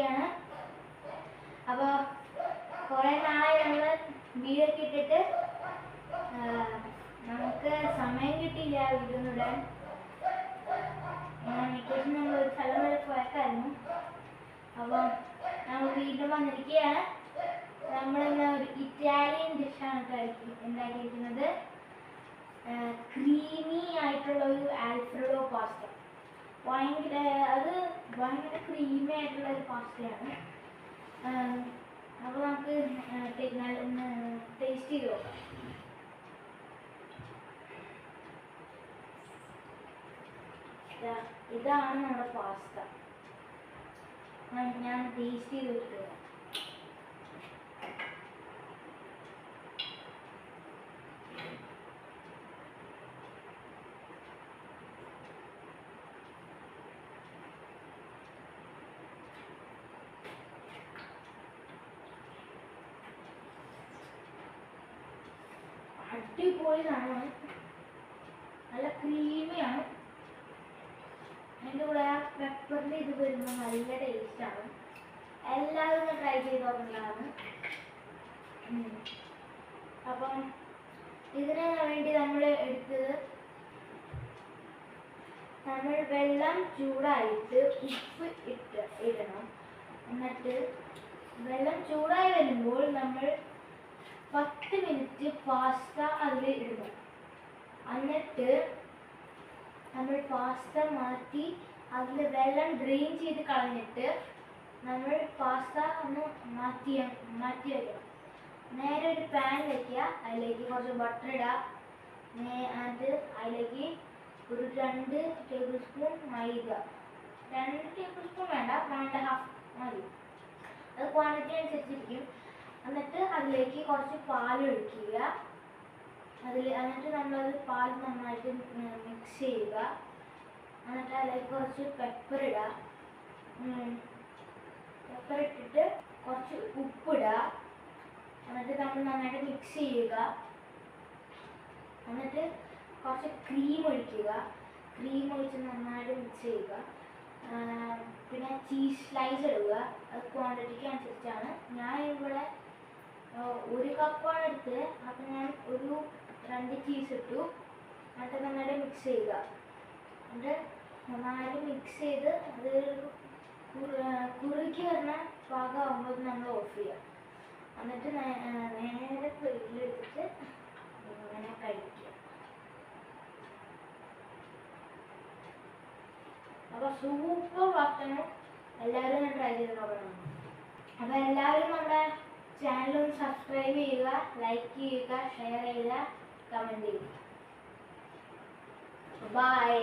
വന്നിരിക്കുകയാണ്. അപ്പോൾ കുറേ നാളായി നമ്മൾ വീഡിയോ ഒക്കെ ഇട്ടിട്ട് നമുക്ക് സമയം കിട്ടിയില്ല വീഡിയോ ഒന്നും ഇടാൻ. വെക്കേഷൻ നമ്മൾ ഒരു സ്ഥലം വരെ പോയേക്കായിരുന്നു. അപ്പോൾ നമ്മൾ വീണ്ടും വന്നിരിക്കുകയാണ്. നമ്മളിന്ന് ഒരു ഇറ്റാലിയൻ ഡിഷാണ് ഉണ്ടാക്കിയിരിക്കുന്നത്. ക്രീമി ആയിട്ടുള്ള ഒരു ആൽഫ്രെഡോ പാസ്ത. ഭയങ്കര ക്രീമി ആയിട്ടുള്ള ഒരു പാസ്തയാണ്. അപ്പോൾ നമുക്ക് ടേസ്റ്റ് ചെയ്ത് നോക്കാം. ഇതാണ് നമ്മുടെ പാസ്ത. ഞാൻ ടേസ്റ്റ് ചെയ്ത് നോക്കുക. അടിപൊളി സാധനമാണ്. നല്ല ക്രീമിയാണ്. അതിൻ്റെ കൂടെ ആ പെപ്പറിൻ്റെ ഇത് വരുമ്പോൾ നല്ല ടേസ്റ്റാണ്. എല്ലാവരും ട്രൈ ചെയ്ത് നോക്കേണ്ടതാണ്. അപ്പം ഇതിന് വേണ്ടി നമ്മൾ എടുത്തത്, നമ്മൾ വെള്ളം ചൂടായിട്ട് ഉപ്പ് ഇടണം. എന്നിട്ട് വെള്ളം ചൂടായി വരുമ്പോൾ നമ്മൾ 10 മിനിറ്റ് പാസ്ത അതിൽ ഇടണം. എന്നിട്ട് നമ്മൾ പാസ്ത മാറ്റി അതിൽ വെള്ളം ഡ്രെയിൻ ചെയ്ത് കളഞ്ഞിട്ട് നമ്മൾ പാസ്ത ഒന്ന് മാറ്റി വയ്ക്കണം. നേരെ ഒരു പാൻ വയ്ക്കുക. അതിലേക്ക് കുറച്ച് ബട്ടർ ഇടുക. എന്നിട്ട് അതിലേക്ക് ഒരു 2 ടേബിൾ സ്പൂൺ മൈദ. 2 ടേബിൾ സ്പൂൺ വേണ്ട, 1.5 മതി. അത് ക്വാണ്ടിറ്റി അനുസരിച്ചിരിക്കും. എന്നിട്ട് അതിലേക്ക് കുറച്ച് പാലൊഴിക്കുക. എന്നിട്ട് നമ്മളത് പാൽ നന്നായിട്ട് മിക്സ് ചെയ്യുക. എന്നിട്ട് അതിലേക്ക് കുറച്ച് പെപ്പർ ഇടുക. പെപ്പർ ഇട്ടിട്ട് കുറച്ച് ഉപ്പിടുക. എന്നിട്ട് നമ്മൾ നന്നായിട്ട് മിക്സ് ചെയ്യുക. എന്നിട്ട് കുറച്ച് ക്രീം ഒഴിക്കുക. ക്രീം ഒഴിച്ച് നന്നായിട്ട് മിക്സ് ചെയ്യുക. പിന്നെ ചീസ് സ്ലൈസ് ഇടുക. അത് ക്വാണ്ടിറ്റിക്ക് അനുസരിച്ചാണ്. ഞാൻ ഇവിടെ 1 കപ്പാണ് എടുത്തത്. അപ്പം ഞാൻ ഒരു 2 ചീസ് ഇട്ടു. എന്നിട്ട് നന്നായിട്ട് മിക്സ് ചെയ്യുക. എന്നിട്ട് നന്നായിട്ട് മിക്സ് ചെയ്ത് അത് കുറുക്കി വരുന്ന പാകമാകുമ്പോൾ നമ്മൾ ഓഫ് ചെയ്യുക. എന്നിട്ട് നേരെ പ്ലേറ്റിലെടുത്തിട്ട് ഇങ്ങനെ കഴിക്കുക. അപ്പോൾ സൂപ്പർ പാസ്തയാണ്. എല്ലാവരും ട്രൈ ചെയ്ത് നോക്കണം. അപ്പോൾ എല്ലാവരും നമ്മുടെ ചാനൽ ഒന്ന് സബ്സ്ക്രൈബ് ചെയ്യുക, ലൈക്ക് ചെയ്യുക, ഷെയർ ചെയ്യുക, കമൻറ്റ് ചെയ്യുക. ബൈ.